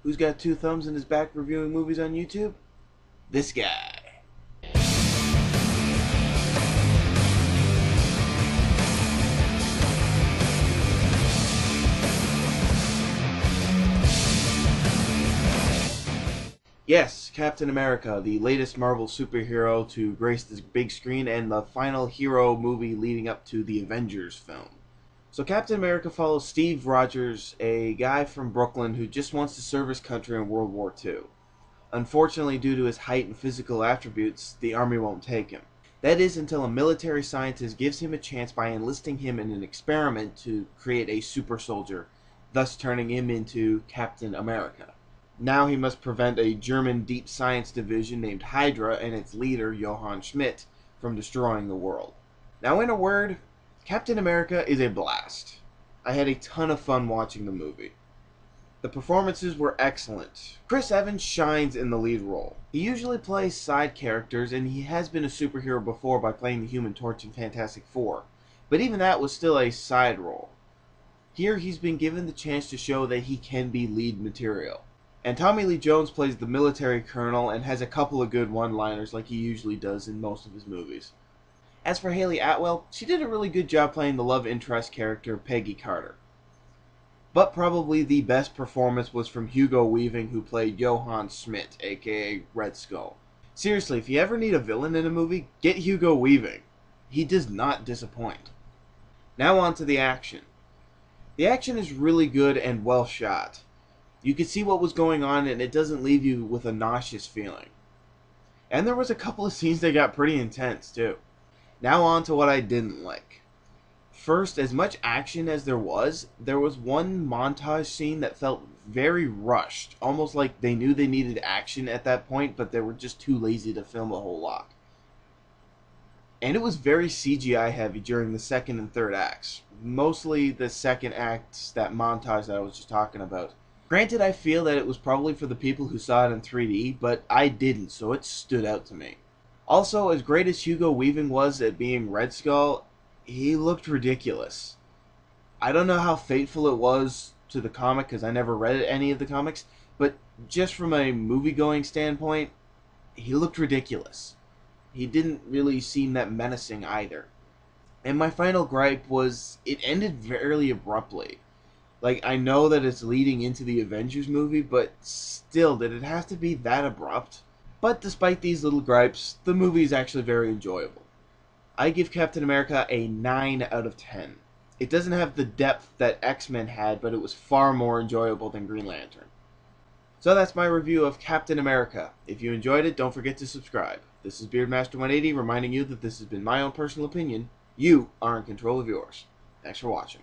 Who's got two thumbs in his back reviewing movies on YouTube? This guy. Yes, Captain America, the latest Marvel superhero to grace the big screen and the final hero movie leading up to the Avengers film. So Captain America follows Steve Rogers, a guy from Brooklyn who just wants to serve his country in World War II. Unfortunately, due to his height and physical attributes, the army won't take him. That is until a military scientist gives him a chance by enlisting him in an experiment to create a super soldier, thus turning him into Captain America. Now he must prevent a German deep science division named Hydra and its leader, Johann Schmidt, from destroying the world. Now, in a word, Captain America is a blast. I had a ton of fun watching the movie. The performances were excellent. Chris Evans shines in the lead role. He usually plays side characters, and he has been a superhero before by playing the Human Torch in Fantastic Four, but even that was still a side role. Here he's been given the chance to show that he can be lead material. And Tommy Lee Jones plays the military colonel and has a couple of good one-liners like he usually does in most of his movies. As for Haley Atwell, she did a really good job playing the love interest character Peggy Carter. But probably the best performance was from Hugo Weaving, who played Johann Schmidt, aka Red Skull. Seriously, if you ever need a villain in a movie, get Hugo Weaving. He does not disappoint. Now on to the action. The action is really good and well shot. You can see what was going on and it doesn't leave you with a nauseous feeling. And there was a couple of scenes that got pretty intense too. Now on to what I didn't like. First, as much action as there was one montage scene that felt very rushed. Almost like they knew they needed action at that point, but they were just too lazy to film a whole lot. And it was very CGI heavy during the second and third acts. Mostly the second act, that montage that I was just talking about. Granted, I feel that it was probably for the people who saw it in 3D, but I didn't, so it stood out to me. Also, as great as Hugo Weaving was at being Red Skull, he looked ridiculous. I don't know how faithful it was to the comic, because I never read any of the comics, but just from a movie-going standpoint, he looked ridiculous. He didn't really seem that menacing either. And my final gripe was, it ended fairly abruptly. Like, I know that it's leading into the Avengers movie, but still, did it have to be that abrupt? But despite these little gripes, the movie is actually very enjoyable. I give Captain America a 9 out of 10. It doesn't have the depth that X-Men had, but it was far more enjoyable than Green Lantern. So that's my review of Captain America. If you enjoyed it, don't forget to subscribe. This is Beardmaster180 reminding you that this has been my own personal opinion. You are in control of yours. Thanks for watching.